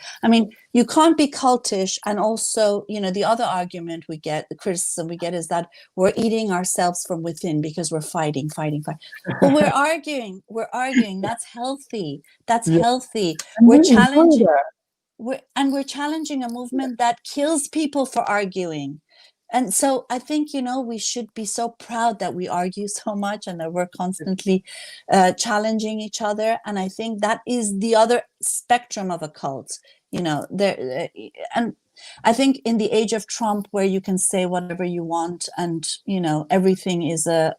you can't be cultish. And also, the other argument we get, the criticism we get, is that we're eating ourselves from within because we're fighting. But we're arguing. That's healthy. Healthy. We're challenging. We're challenging a movement that kills people for arguing. And so I think, we should be so proud that we argue so much and that we're constantly challenging each other. And I think that is the other spectrum of a cult, and I think in the age of Trump, where you can say whatever you want and, everything is a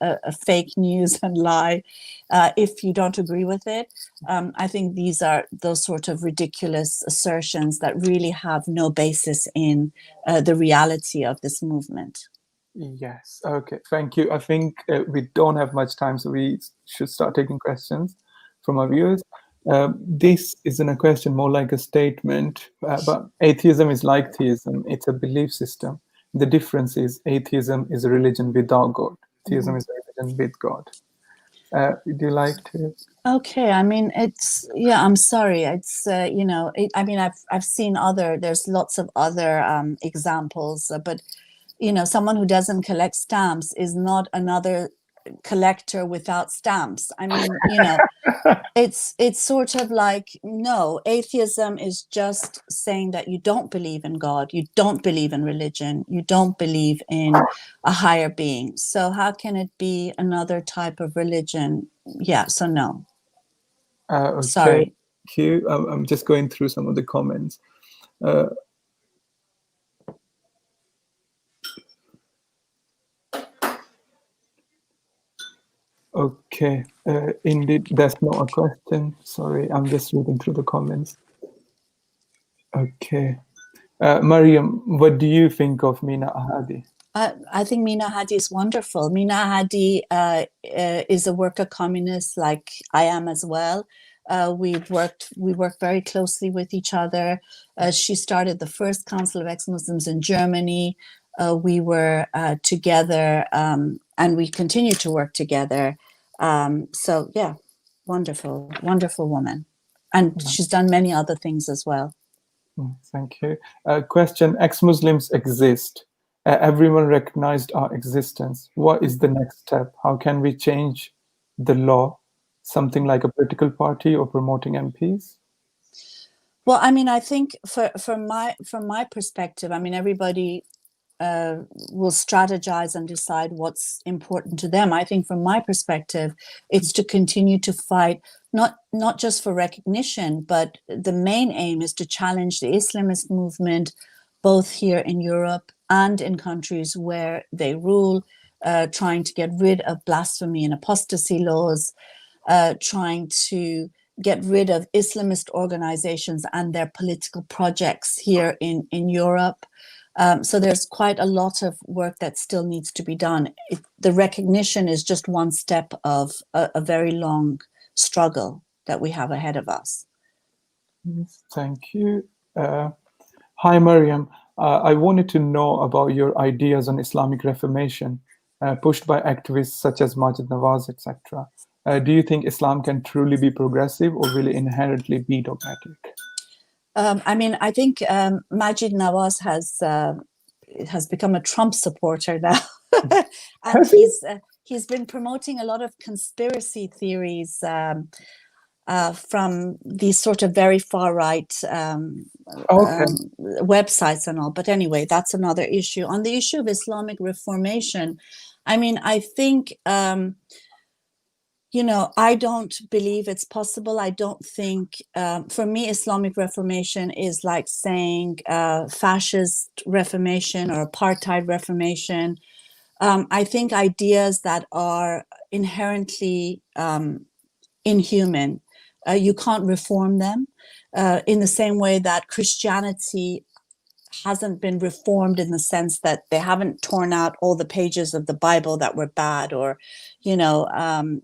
fake news and lie, if you don't agree with it, I think these are those sort of ridiculous assertions that really have no basis in the reality of this movement. Yes. Okay. Thank you. I think we don't have much time, so we should start taking questions from our viewers. This isn't a question, more like a statement, but atheism is like theism. It's a belief system. The difference is atheism is a religion without God. Theism is a religion with God. Would you like to? Okay, I'm sorry. It's, I've seen there's lots of other examples, but, someone who doesn't collect stamps is not another collector without stamps. It's sort of like, no, atheism is just saying that you don't believe in God, you don't believe in religion, you don't believe in a higher being. So how can it be another type of religion? Yeah, so no. Okay. Sorry. Thank you. I'm just going through some of the comments. Okay, indeed, that's not a question. Sorry, I'm just reading through the comments. Okay. Maryam, what do you think of Meena Ahadi? I think Meena Ahadi is wonderful. Meena Ahadi is a worker communist like I am as well. We work very closely with each other. She started the first Council of Ex-Muslims in Germany. We were together, and we continue to work together. So yeah, wonderful woman. And she's done many other things as well. Thank you. Question, ex-Muslims exist. Everyone recognized our existence. What is the next step? How can we change the law? Something like a political party or promoting MPs? Well, I think from my perspective, everybody will strategize and decide what's important to them. I think from my perspective, it's to continue to fight, not just for recognition, but the main aim is to challenge the Islamist movement, both here in Europe and in countries where they rule, trying to get rid of blasphemy and apostasy laws, trying to get rid of Islamist organizations and their political projects here in Europe. So there's quite a lot of work that still needs to be done. The recognition is just one step of a very long struggle that we have ahead of us. Thank you. Hi, Maryam. I wanted to know about your ideas on Islamic reformation pushed by activists such as Maryam Namazie, etc. Do you think Islam can truly be progressive, or will it inherently be dogmatic? I mean, I think Maryam Namazie has become a Trump supporter now, and he's been promoting a lot of conspiracy theories from these sort of very far right websites and all. But anyway, that's another issue. On the issue of Islamic reformation, I mean, I think. You know, I don't believe it's possible. I don't think, for me, Islamic reformation is like saying fascist reformation or apartheid reformation. I think ideas that are inherently inhuman, you can't reform them in the same way that Christianity hasn't been reformed in the sense that they haven't torn out all the pages of the Bible that were bad, or, you know,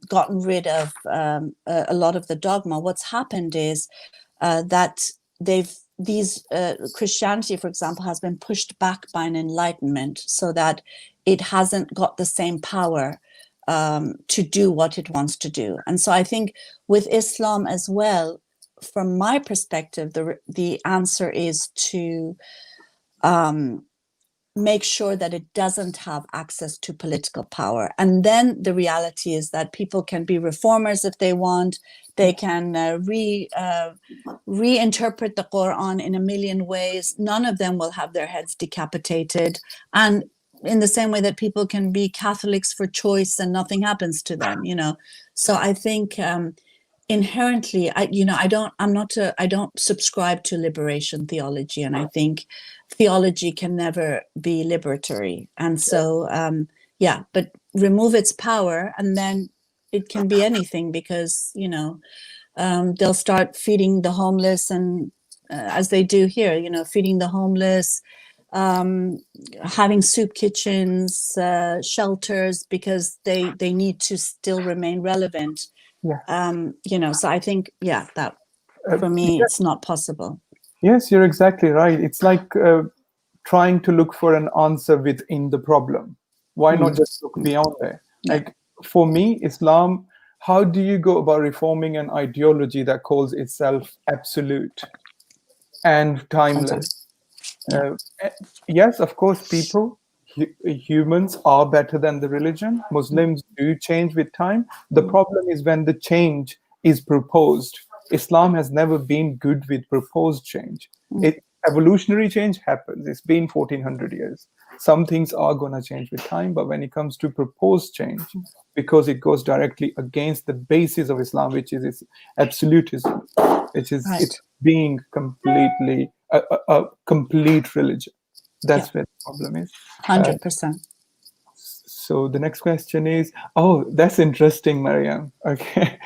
gotten rid of a lot of the dogma. What's happened is that Christianity, for example, has been pushed back by an enlightenment so that it hasn't got the same power to do what it wants to do. And so I think with Islam as well, from my perspective, the answer is to make sure that it doesn't have access to political power. And then the reality is that people can be reformers if they want. They can reinterpret the Quran in a million ways. None of them will have their heads decapitated. And in the same way that people can be Catholics for choice and nothing happens to them, you know. So I think inherently, I don't subscribe to liberation theology, and I think theology can never be liberatory. And so, but remove its power, and then it can be anything, because, you know, they'll start feeding the homeless, and as they do here, you know, feeding the homeless, having soup kitchens, shelters, because they need to still remain relevant. Yeah. You know, so I think, that for me, it's not possible. Yes, you're exactly right. It's like trying to look for an answer within the problem. Why not just look beyond it? Like, for me, Islam, how do you go about reforming an ideology that calls itself absolute and timeless? Yes, of course, humans are better than the religion. Muslims do change with time. The problem is when the change is proposed. Islam has never been good with proposed change. Evolutionary change happens. It's been 1400 years. Some things are going to change with time, but when it comes to proposed change, because it goes directly against the basis of Islam, which is its absolutism, which is it being completely a complete religion. That's where the problem is. 100%. So the next question is, that's interesting, Maryam. Okay.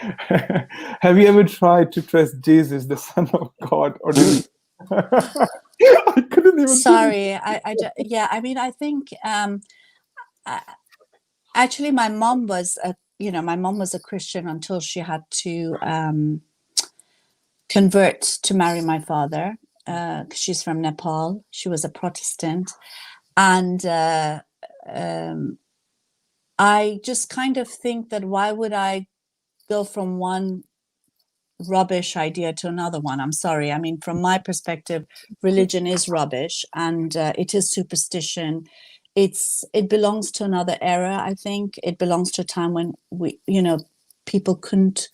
Have you ever tried to trust Jesus, the Son of God, or did I couldn't even. Sorry, I mean, I think actually my mom was a Christian until she had to convert to marry my father, because she's from Nepal. She was a Protestant, and I just kind of think that why would I go from one rubbish idea to another one? I'm sorry. I mean, from my perspective, religion is rubbish, and it is superstition. It belongs to another era. I think it belongs to a time when people couldn't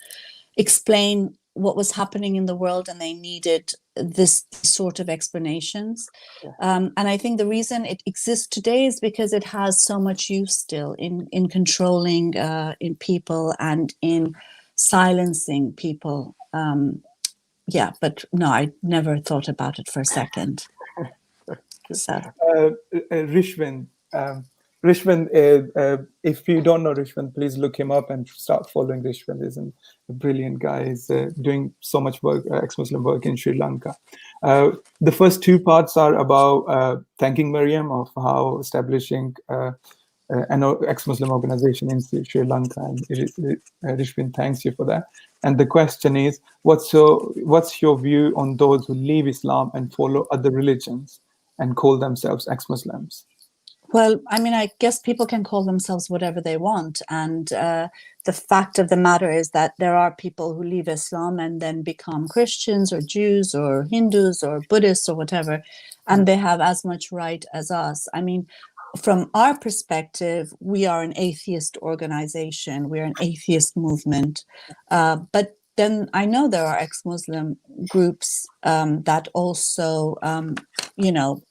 explain what was happening in the world, and they needed this sort of explanations. And I think the reason it exists today is because it has so much use still in controlling in people and in silencing people. But no, I never thought about it for a second. So. Rishwin, Rishwan, if you don't know Rishwan, please look him up and start following Rishwan. He's a brilliant guy. He's doing so much work, ex-Muslim work in Sri Lanka. The first two parts are about thanking Maryam of how establishing an ex-Muslim organization in Sri Lanka. And Rishwan thanks you for that. And the question is, what's your view on those who leave Islam and follow other religions and call themselves ex-Muslims? Well, I mean, I guess people can call themselves whatever they want. And the fact of the matter is that there are people who leave Islam and then become Christians or Jews or Hindus or Buddhists or whatever, and they have as much right as us. I mean, from our perspective, we are an atheist organization. We're an atheist movement. But then I know there are ex-Muslim groups that also,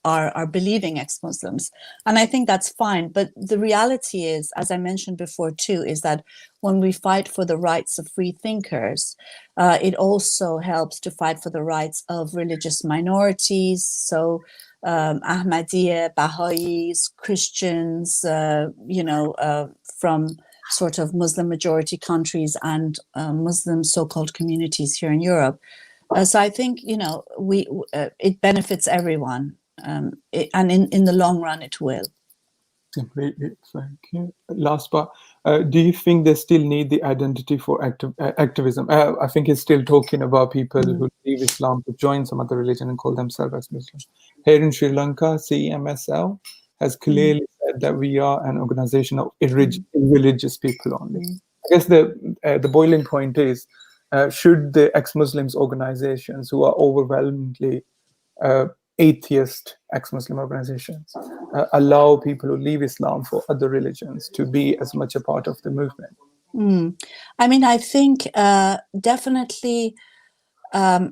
are believing ex-Muslims. And I think that's fine. But the reality is, as I mentioned before too, is that when we fight for the rights of free thinkers, it also helps to fight for the rights of religious minorities. So Ahmadiyya, Baha'is, Christians, from sort of Muslim majority countries and Muslim so-called communities here in Europe. So I think, it benefits everyone, and in the long run, it will. Completely, thank you. Last part, do you think they still need the identity for activism? I think he's still talking about people who leave Islam to join some other religion and call themselves ex-Muslim. Here in Sri Lanka, CMSL has clearly said that we are an organization of irreligious people only. I guess the boiling point is, should the ex-Muslims organizations who are overwhelmingly atheist ex-Muslim organizations allow people who leave Islam for other religions to be as much a part of the movement? I mean, I think definitely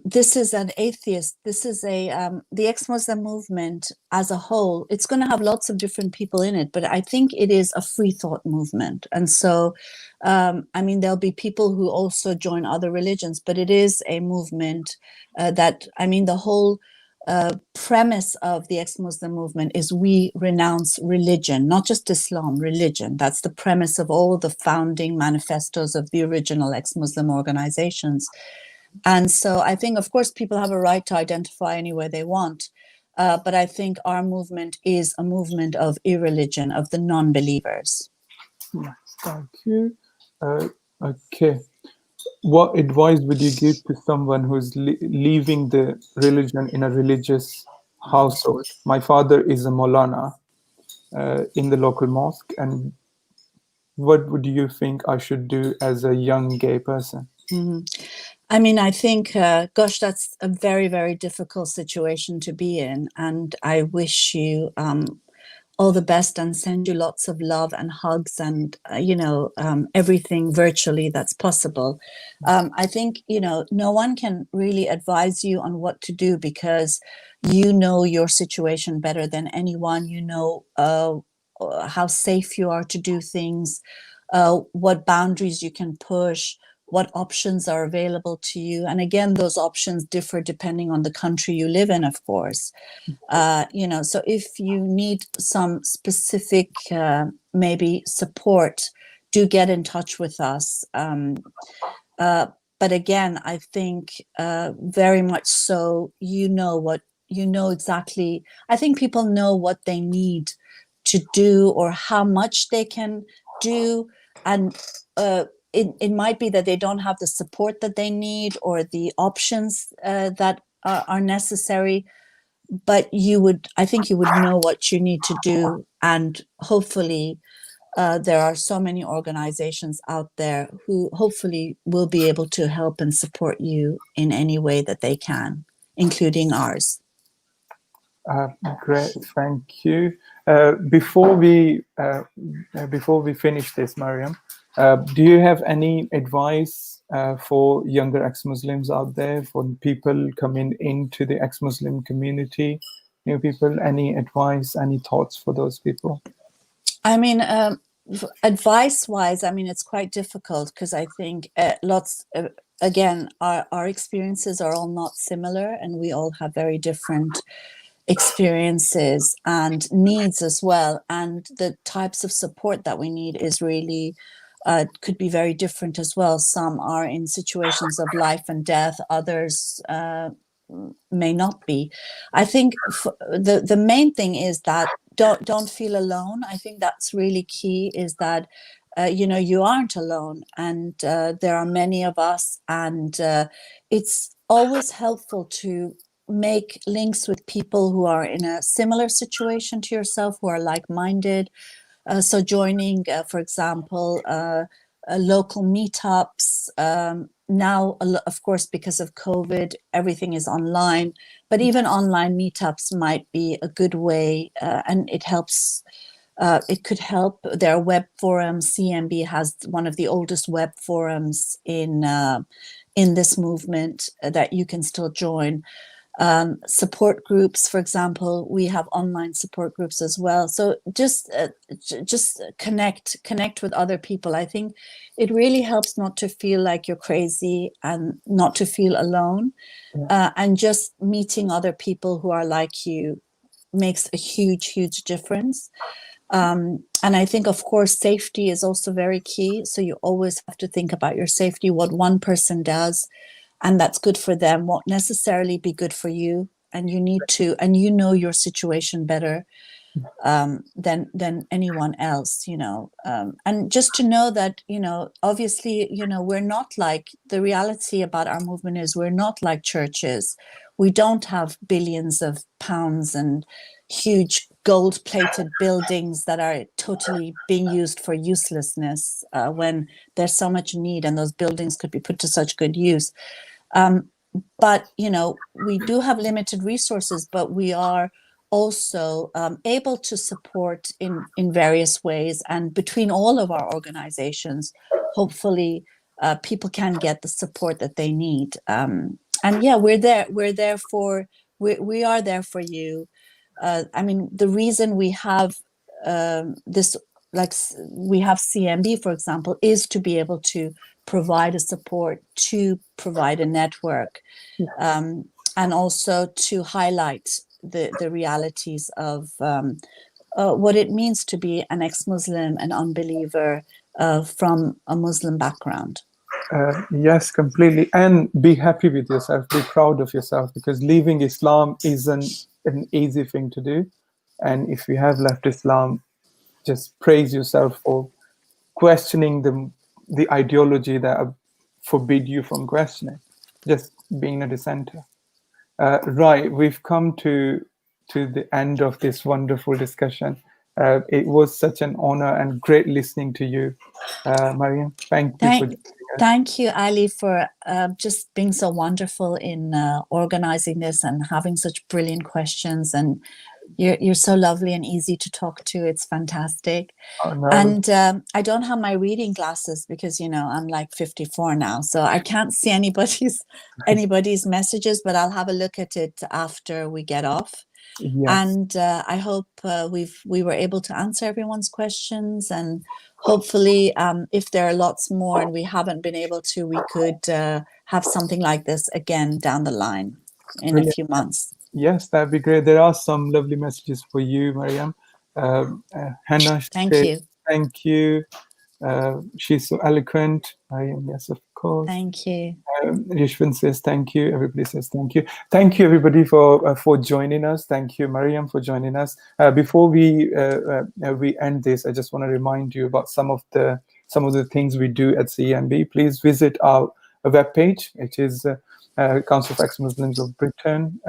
this is an atheist. This is the ex-Muslim movement as a whole. It's going to have lots of different people in it, but I think it is a free thought movement. And so, I mean, there'll be people who also join other religions, but it is a movement that, I mean, the whole premise of the ex-Muslim movement is we renounce religion, not just Islam, religion. That's the premise of all the founding manifestos of the original ex-Muslim organizations. And so I think, of course, people have a right to identify any way they want. But I think our movement is a movement of irreligion, of the non-believers. Thank you. Okay. What advice would you give to someone who's leaving the religion in a religious household? My father is a Maulana in the local mosque, and what would you think I should do as a young gay person? I mean, I think, gosh, that's a very, very difficult situation to be in. And I wish you all the best and send you lots of love and hugs and, everything virtually that's possible. I think, no one can really advise you on what to do because you know your situation better than anyone. You know how safe you are to do things, what boundaries you can push, what options are available to you. And again, those options differ depending on the country you live in, of course. So if you need some specific, maybe support, do get in touch with us. But again, I think very much so, exactly. I think people know what they need to do or how much they can do. And it might be that they don't have the support that they need or the options that are necessary, but I think you would know what you need to do. And hopefully there are so many organizations out there who hopefully will be able to help and support you in any way that they can, including ours. Great, thank you. Before we finish this, Maryam, do you have any advice for younger ex-Muslims out there, for people coming into the ex-Muslim community, new people? Any advice, any thoughts for those people? I mean, advice-wise, I mean, it's quite difficult because I think again, our experiences are all not similar and we all have very different experiences and needs as well. And the types of support that we need is really could be very different as well. Some are in situations of life and death, others may not be. I think the main thing is that don't feel alone. I think that's really key, is that you aren't alone, and there are many of us, and it's always helpful to make links with people who are in a similar situation to yourself, who are like-minded. So joining, for example, local meetups. Now, of course, because of COVID, everything is online, but even online meetups might be a good way, and it helps. It could help. There are web forums. CMB has one of the oldest web forums in this movement that you can still join. Support groups, for example, we have online support groups as well. So just connect with other people. I think it really helps not to feel like you're crazy and not to feel alone. And just meeting other people who are like you makes a huge difference. And I think, of course, safety is also very key. So you always have to think about your safety. What one person does and that's good for them won't necessarily be good for you, and you need to, and you know your situation better than anyone else, and just to know that, obviously, we're not like, the reality about our movement is we're not like churches. We don't have billions of pounds and huge gold-plated buildings that are totally being used for uselessness when there's so much need, and those buildings could be put to such good use. But, we do have limited resources, but we are also able to support in various ways. And between all of our organizations, hopefully people can get the support that they need. And yeah, we are there for you. I mean, the reason we have this, like we have CMB, for example, is to be able to provide a support, to provide a network, and also to highlight the realities of what it means to be an ex-Muslim, an unbeliever from a Muslim background. Yes, completely. And be happy with yourself, be proud of yourself, because leaving Islam isn't an easy thing to do. And if you have left Islam, just praise yourself for questioning the ideology that forbid you from questioning, just being a dissenter. Right, we've come to the end of this wonderful discussion. It was such an honor and great listening to you, Maryam. Thank you for joining us. Thank you, Ali, for just being so wonderful in organizing this and having such brilliant questions. And you're so lovely and easy to talk to. It's fantastic. Oh, no. And I don't have my reading glasses because, I'm like 54 now, so I can't see anybody's messages, but I'll have a look at it after we get off. Yes. And I hope we were able to answer everyone's questions, and hopefully if there are lots more and we haven't been able to, we could have something like this again down the line in a few months. Yes, that'd be great. There are some lovely messages for you, Maryam. Hannah, thank you. She's so eloquent. Maryam, yes, of course. Thank you. Rishwan says thank you. Everybody says thank you. Thank you, everybody, for joining us. Thank you, Maryam, for joining us. Before we end this, I just want to remind you about some of the things we do at CMB. Please visit our webpage, which is Council of Ex-Muslims of Britain.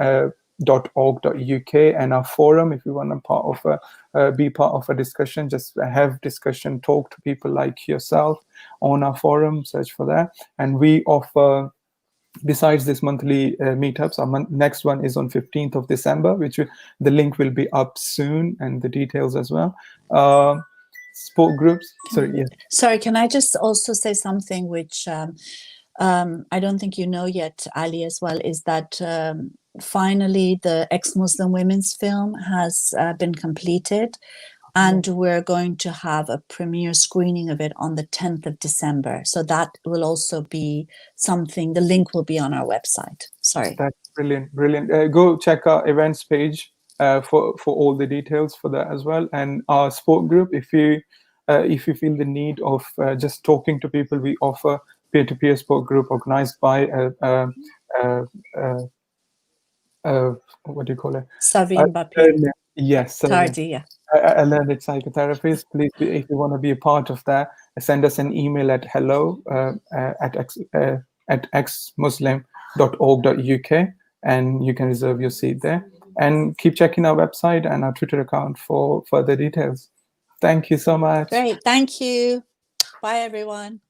.org.uk, and our forum. If you want to be part of a discussion, just have discussion, talk to people like yourself on our forum, search for that. And we offer, besides this monthly meetups, our next one is on 15th of December, which the link will be up soon, and the details as well. Sport groups. Sorry, can I just also say something which I don't think you know yet, Ali, as well, is that finally the ex-Muslim women's film has been completed, and we're going to have a premiere screening of it on the 10th of December. So that will also be something, the link will be on our website. Sorry. That's brilliant. Go check our events page for all the details for that as well. And our support group, if you feel the need of just talking to people, we offer peer-to-peer support group organized by what do you call it? Savin Bapi. Yes, Tardi, yeah. a learned psychotherapist. Please, if you want to be a part of that, send us an email at hello at exmuslim.org.uk, and you can reserve your seat there. And keep checking our website and our Twitter account for further details. Thank you so much. Great. Thank you. Bye, everyone.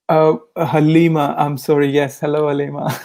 Halima, I'm sorry. Yes, hello, Halima.